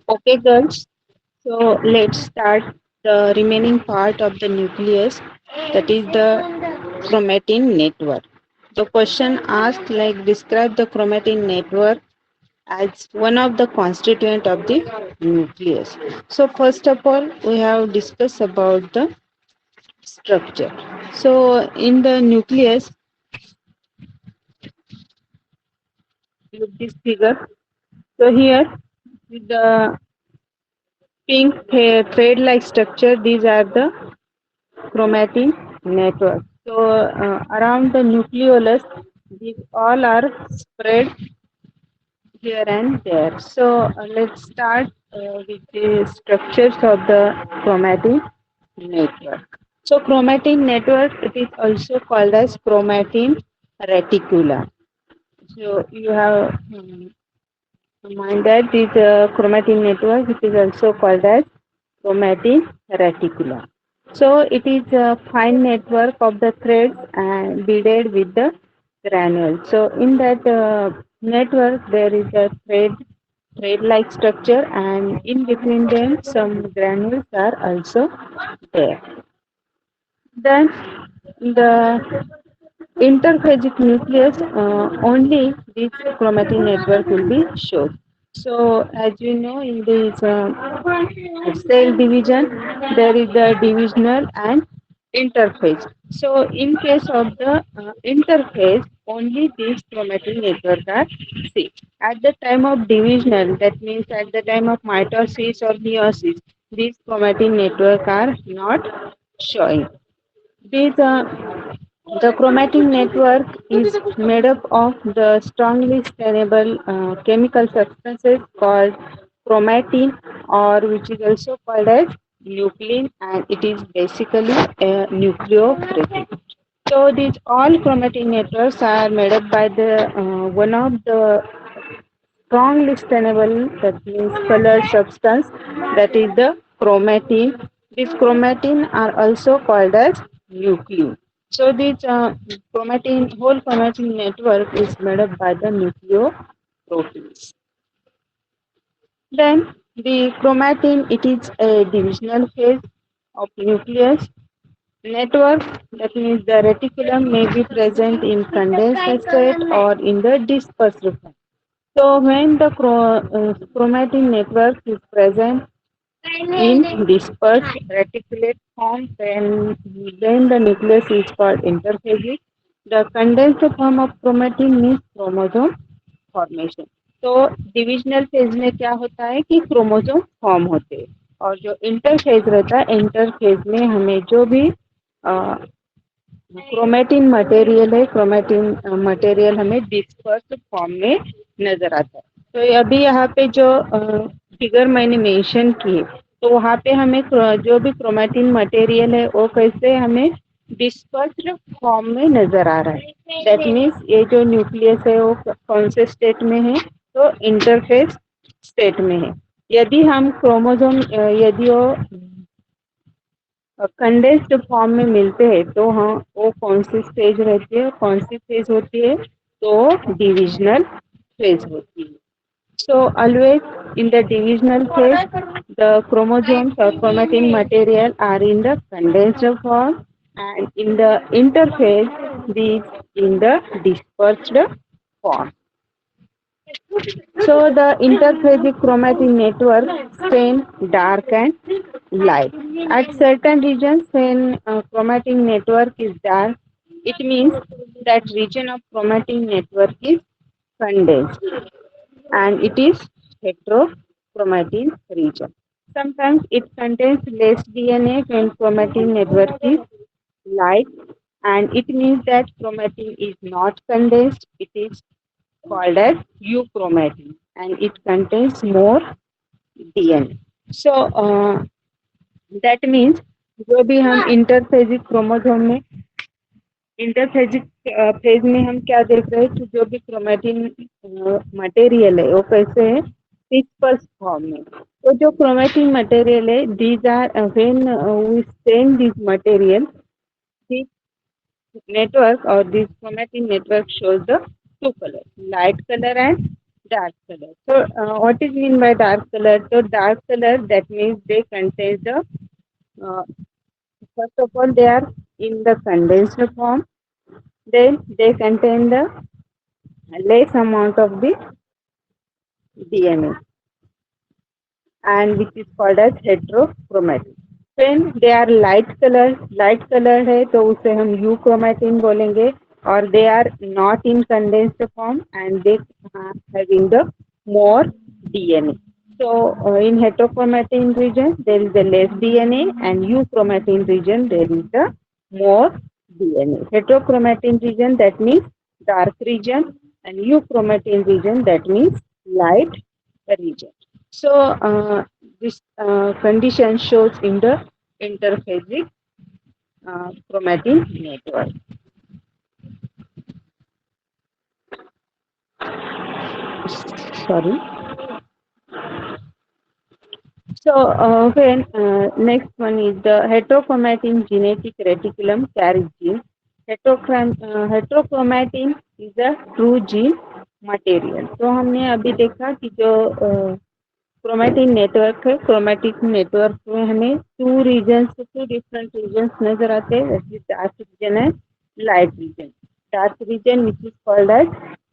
Okay, girls. So let's start the remaining part of the nucleus, that is the chromatin network. The question asked like describe the chromatin network as one of the constituent of the nucleus. So first of all, we have discussed about the structure. So in the nucleus, look this figure. So here with the pink thread-like structure, these are the chromatin network. So around the nucleolus, these all are spread here and there. So let's start with the structures of the chromatin network. So chromatin network, it is also called as chromatin reticula. So you have mind that this chromatin network, it is also called as chromatin reticula. So it is a fine network of the threads and beaded with the granules. So in that network there is a thread-like structure, and in between them some granules are also there. Then the interphagic nucleus, only this chromatin network will be shown. So as you know, in this cell division, there is the divisional and interphase. So in case of the interphase, only these chromatin network are seen. At the time of divisional, that means at the time of mitosis or meiosis, these chromatin network are not showing. These the chromatin network is made up of the strongly stainable chemical substances called chromatin, or which is also called as nuclein, and it is basically a nucleophilic. So these all chromatin networks are made up by the one of the strongly stainable, that means color substance, that is the chromatin. These chromatin are also called as nuclein. So this whole chromatin network is made up by the nucleoproteins. Then the chromatin, it is a divisional phase of nucleus network. That means the reticulum may be present in condensed state or in the dispersed form. So when the chromatin network is present in dispersed reticulate form, then the nucleus is called interphagic. The condensed form of chromatin means chromosome formation. तो divisional phase में क्या होता है कि chromosome form होते हैं, और जो इंटर फेज रहता है, इंटर फेज में हमें जो भी क्रोमेटिन मटेरियल है, क्रोमेटिन मटेरियल हमें डिस्पर्स फॉर्म में नजर आता है. तो अभी यहाँ पे जो फिगर मैंने मेंशन की, तो वहाँ पे हमें जो भी क्रोमेटिन मटेरियल है वो कैसे हमें डिस्पर्स्ड फॉर्म में नजर आ रहा है. दैट मीन्स ये जो न्यूक्लियस है वो कौन से स्टेट में है, तो इंटरफेस स्टेट में है. यदि हम क्रोमोसोम यदि वो कंडेंस्ड फॉर्म में मिलते हैं, तो हाँ वो कौन सी स्टेज रहती है, कौन सी फेज होती है, तो डिविजनल फेज होती है. So always in the divisional phase, the chromosomes or chromatin material are in the condensed form, and in the interphase, these in the dispersed form. So the interphasic chromatin network stain dark and light. At certain regions, when chromatin network is dark, it means that region of chromatin network is condensed, and it is heterochromatin region. Sometimes it contains less DNA when chromatin network is light, and it means that chromatin is not condensed. It is called as euchromatin, and it contains more DNA. So that means जो भी हम इंटरफेजिक chromosome में इंटरफेजिक phase में हम क्या देख रहे हैं कि जो भी क्रोमेटिन मटेरियल है वो कैसे है, डिस्पर्स फॉर्म में। तो जो क्रोमेटिन मटेरियल है, these are when we stain this material, this network or this chromatin network shows the two colors, light color and dark color. So what is mean by dark color? So dark color, that means they contain the uh, first of all they are in the condensed form, then they contain the less amount of the DNA, and which is called as heterochromatin. When they are light color है तो उसे हम you chromatin बोलेंगे, और they are not in condensed form and they having the more DNA. So in heterochromatin region there is a less DNA, and euchromatin region there is the more DNA. Heterochromatin region, that means dark region, and euchromatin region, that means light region. So this condition shows in the interphasic chromatin network. Sorry. So when next one is the heterochromatin genetic reticulum carries gene. Heterochromatin is a true gene material. तो हमने अभी देखा कि जो chromatin network है, chromatic network में हमें two different regions नजर आते हैं, dark region and light region. Dark region which is called as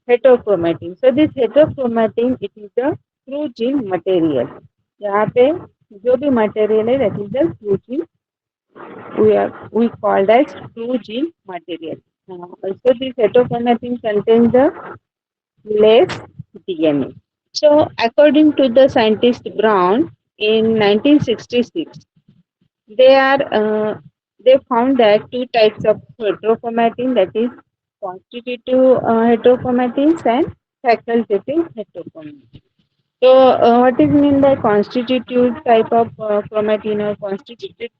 heterochromatin. So this heterochromatin it is the true gene material. यहाँ पे जो भी मटेरियल है that is the true gene, we called as true gene material. Also this heterochromatin contains the less DNA. So, according to the scientist Brown in 1966, they are they found that two types of heterochromatin, that is constitutive heterochromatins and facultative heterochromatin. So, what is mean by constitutive type of chromatin or constitutive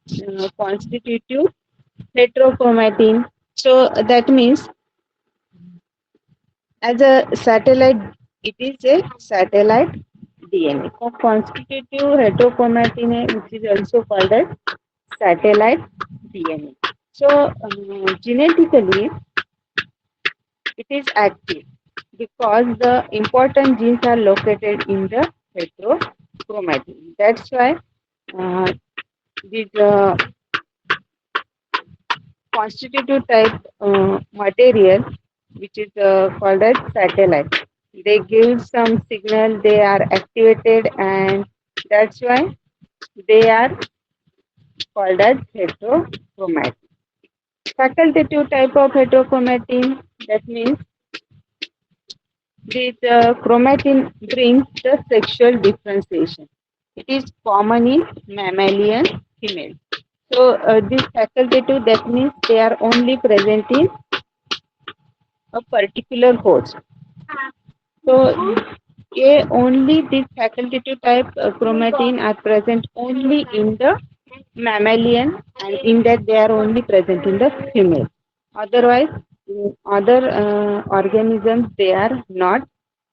heterochromatin? So that means as a satellite, it is a satellite DNA. So constitutive heterochromatin which is also called as satellite DNA. So genetically it is active because the important genes are located in the heterochromatin. That's why this constitutive type material, which is called as satellite, they give some signal, they are activated, and that's why they are called as heterochromatin. Facultative type of heterochromatin, that means this chromatin brings the sexual differentiation. It is common in mammalian female. So this facultative, that means they are only present in a particular host. So only this facultative type chromatin are present only in the mammalian, and in that they are only present in the female. Otherwise, in other organisms they are not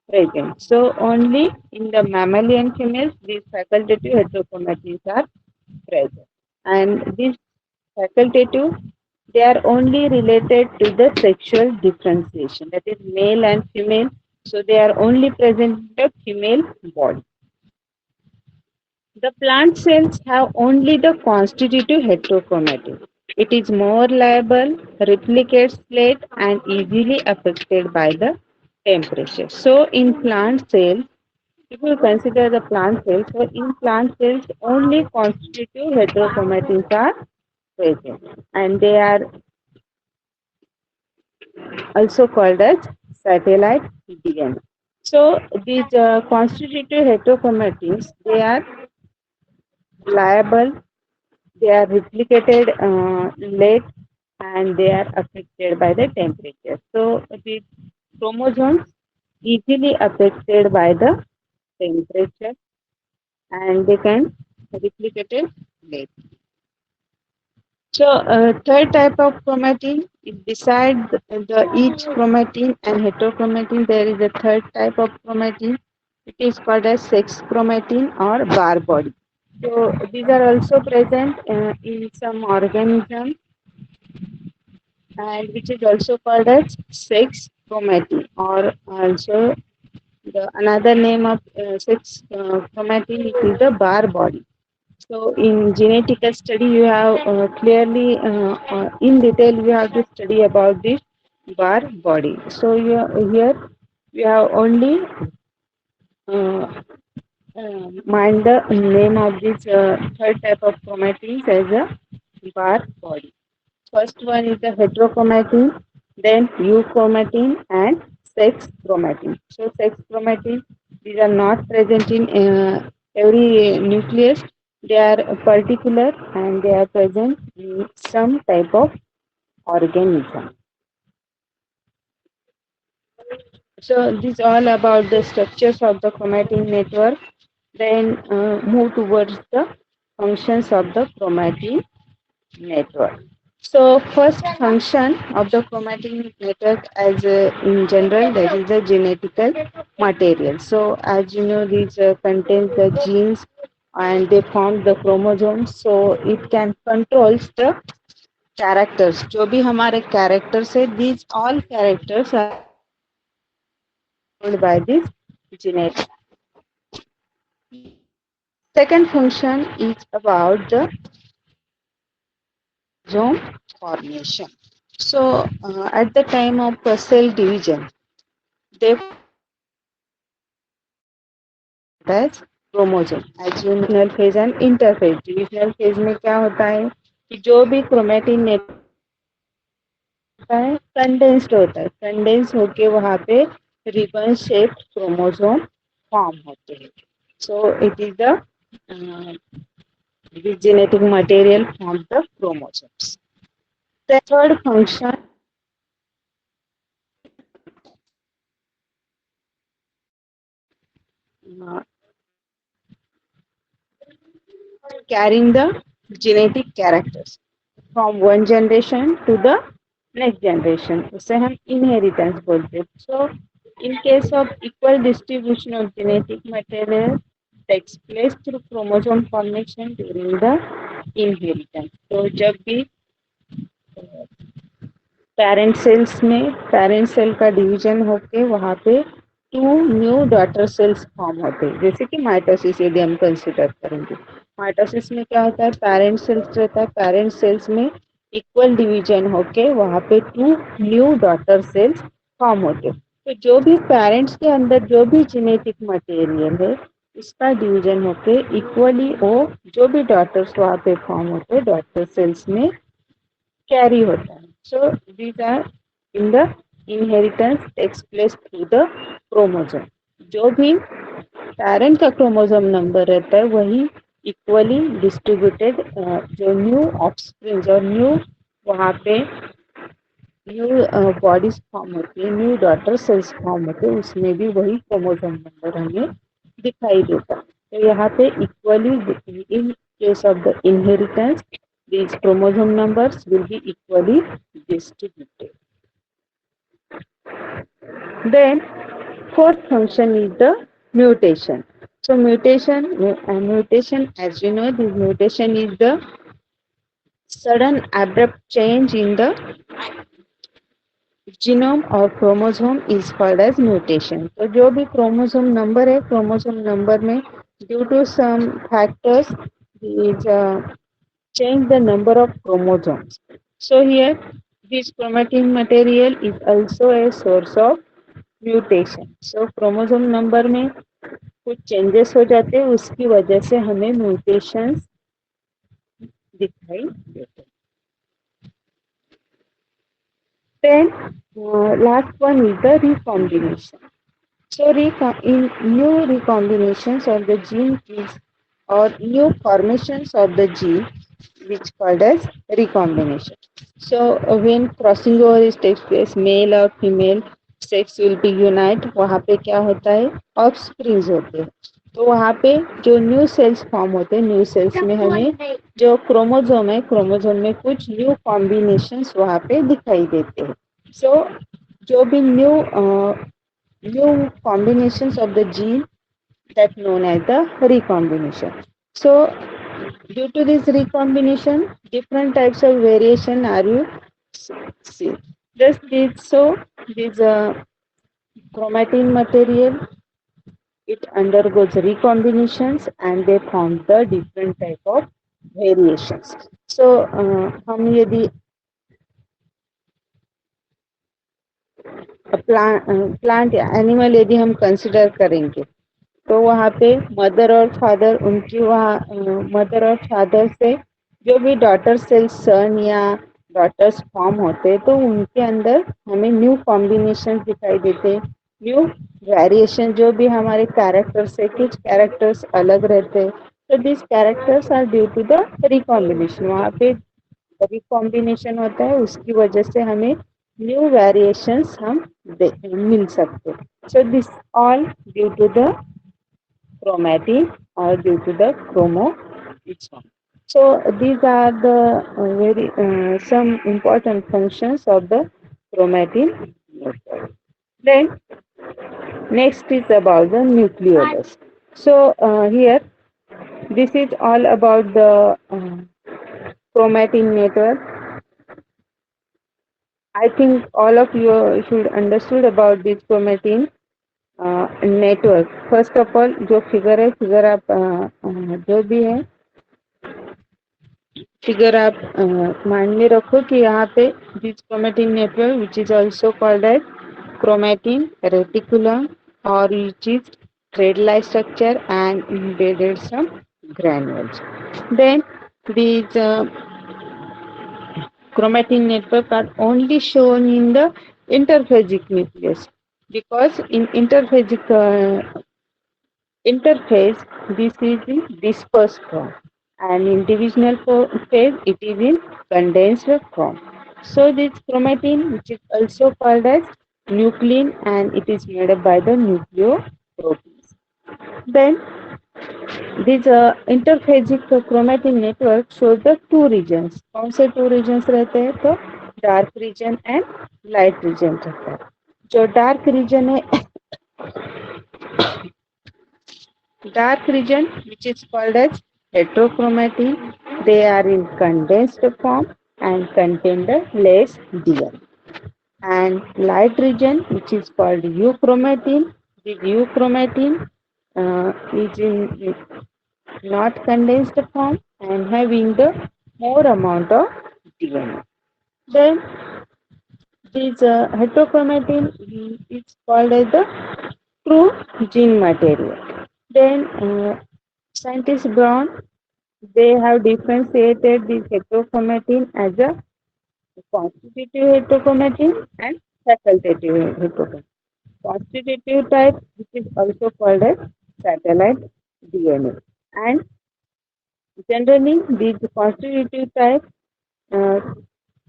present. So only in the mammalian females these facultative heterochromatids are present. And these facultative, they are only related to the sexual differentiation, that is male and female. So they are only present in the female body. The plant cells have only the constitutive heterochromatin. It is more liable, replicates late, and easily affected by the temperature. So in plant cells, if you consider the plant cells, so in plant cells only constitutive heterochromatins are present, and they are also called as satellite DNA. So these constitutive heterochromatins, they are liable, they are replicated late, and they are affected by the temperature. So the chromosomes easily affected by the temperature, and they can replicate it late. So, third type of chromatin is beside each chromatin and heterochromatin, there is a third type of chromatin. It is called as sex chromatin or bar body. So, these are also present in some organisms and which is also called as sex chromatin or also the another name of sex chromatin is the bar body. So in genetical study, you have clearly in detail you have to study about this bar body. So here we have only uh, mind the name of this third type of chromatin as a bar body. First one is the heterochromatin, then euchromatin and sex chromatin. So sex chromatin, these are not present in every nucleus. They are particular and they are present in some type of organism. So this all about the structures of the chromatin network. Then move towards the functions of the chromatin network. So first function of the chromatin network as in general that is the genetical material. So as you know these contains the genes and they form the chromosomes so it can controls the characters. जो भी हमारे characters है these all characters are controlled by this genetic. Second function is about the chromosome formation. So at the time of cell division they as chromosome divisional phase and interphase divisional phase में क्या होता है कि जो भी chromatin net होता है condensed होता है कंडेंस होके वहां पे रिबन शेप्ड क्रोमोसोम फॉर्म होते हैं so it is the genetic material from the chromosomes. The third function uh, carrying the genetic characters from one generation to the next generation. उसे हम inheritance बोलते हैं. So, in case of equal distribution of genetic material takes place through chromosome formation during the inheritance. तो जब भी parent cells में parent cell का division होके वहाँ पे two new daughter cells form होते हैं जैसे कि माइटोसिस यदि हम कंसिडर करेंगे माइटोसिस में क्या होता है पेरेंट सेल्स रहता है पेरेंट सेल्स में इक्वल डिवीजन होके वहाँ पे two new daughter cells form होते हैं तो जो भी पेरेंट्स के अंदर जो भी जेनेटिक मटेरियल है इसका डिवीजन होके इक्वली वो जो भी डॉटर्स वहाँ पे फॉर्म होते हैं डॉटर सेल्स में carry होता है so these are in the inheritance takes place through the chromosome जो भी पेरेंट का क्रोमोसोम नंबर रहता है वही इक्वली डिस्ट्रीब्यूटेड जो न्यू ऑफस्प्रिंग और न्यू वहाँ पे न्यू बॉडीज फॉर्म होती है न्यू डॉटर सेल्स फॉर्म होते हैं उसमें भी वही क्रोमोसोम नंबर हमें दिखाई देता है तो यहाँ पे equally in case of the inheritance these chromosome numbers will be equally distributed. Then fourth function is the mutation. So mutation as you know this mutation is the sudden abrupt change in the genome or chromosome is called as mutation. तो जो भी chromosome number है chromosome number में due to some factors is change the number of chromosomes. So here this chromatin material is also a source of mutation. So chromosome number में कुछ changes हो जाते हैं उसकी वजह से हमें mutations दिखाई देते हैं. Then last one is the recombination. So in new recombinations of the gene keys or new formations of the gene which called as recombination. So when crossing over is takes place, male or female sex will be unite. वहाँ पे क्या होता है? Offsprings होते हैं. तो वहाँ पे जो न्यू सेल्स फॉर्म होते हैं, न्यू सेल्स में हमें जो क्रोमोजोम है, क्रोमोजोम में कुछ न्यू कॉम्बिनेशंस वहाँ पे दिखाई देते हैं. सो जो भी new combinations of the gene that known as the recombination. So due to this recombination, different types of variation are you see. Just this, so this chromatin material, it undergoes recombinations and they form the different type of variations. So हम यदि plant या animal यदि हम consider करेंगे, तो वहाँ पे mother और फादर, उनकी वहाँ मदर और फादर से जो भी डॉटर सेल्स सन या डॉटर्स फॉर्म होते हैं, तो उनके अंदर हमें न्यू कॉम्बिनेशन दिखाई देते हैं, न्यू वेरिएशन. जो भी हमारे कैरेक्टर्स है, कुछ कैरेक्टर्स अलग रहते हैं, तो this characters are due to the recombination. वहाँ पे रिकॉम्बिनेशन होता है, उसकी वजह से हमें न्यू वेरिएशंस मिल सकते हैं. So this all due to the chromatin or due to the chromosome. So these are the very some important functions of the chromatin network. Then next is about the nucleolus. So here this is all about the chromatin network. I think all of you should understood about this chromatin network. First of all जो figure है, figure आप जो भी है figure आप mind में रखो कि यहाँ पे this chromatin network which is also called as chromatin reticulum और which is thread like structure and embedded some granules. Then these chromatin network are only shown in the interphasic nucleus, because in interphase, this is in dispersed form, and in divisional phase, it is in condensed form. So this chromatin, which is also called as nuclein, and it is made up by the nucleoproteins. Then this interphasic chromatin network shows the two regions. कौन से two regions रहते हैं? तो dark region and light region रहता है. जो dark region है, dark region which is called as heterochromatin, they are in condensed form and contain the less DNA. And light region which is called euchromatin, the euchromatin is in not condensed form and having the more amount of DNA. Then this heterochromatin is called as the true gene material. Then scientists Brown, they have differentiated this heterochromatin as a constitutive heterochromatin and facultative heterochromatin. Constitutive type, which is also called as satellite DNA, and generally these constitutive types uh,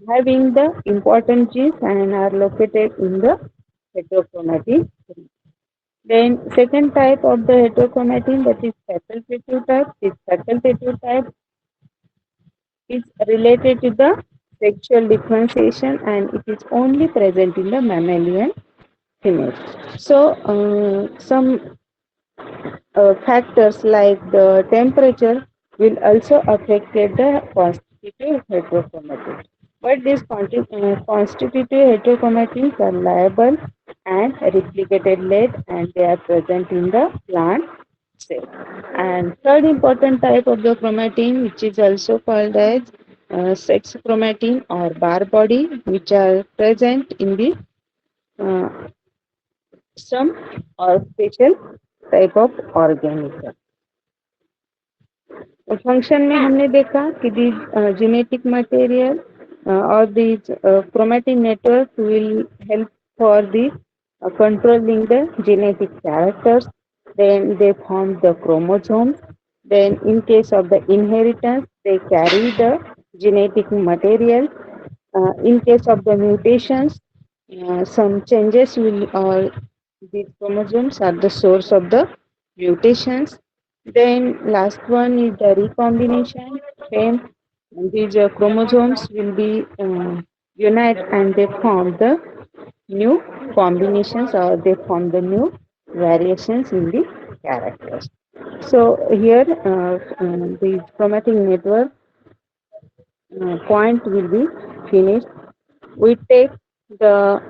having the important genes and are located in the heterochromatin. Then second type of the heterochromatin, that is facultative type. This facultative type is related to the sexual differentiation and it is only present in the mammalian female. So some factors like the temperature will also affect the constitutive heterochromatin. But these constitutive heterochromatids are liable and replicated late and they are present in the plant cell. And third important type of the chromatin, which is also called as sex chromatin or bar body, which are present in the some or special type of organism. Function में हमने देखा कि the genetic material or these chromatin network will help for the controlling the genetic characters. Then they form the chromosomes. Then in case of the inheritance, they carry the genetic material. In case of the mutations, some changes will, or these chromosomes are the source of the mutations. Then last one is the recombination. When these chromosomes will be unite and they form the new combinations or they form the new variations in the characters. So here the chromatic network point will be finished. We take the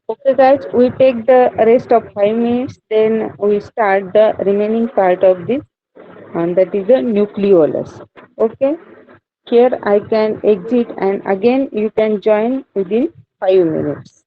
okay guys, we take the rest of 5 minutes, then we start the remaining part of this and that is the nucleolus. Okay, here I can exit and again you can join within 5 minutes.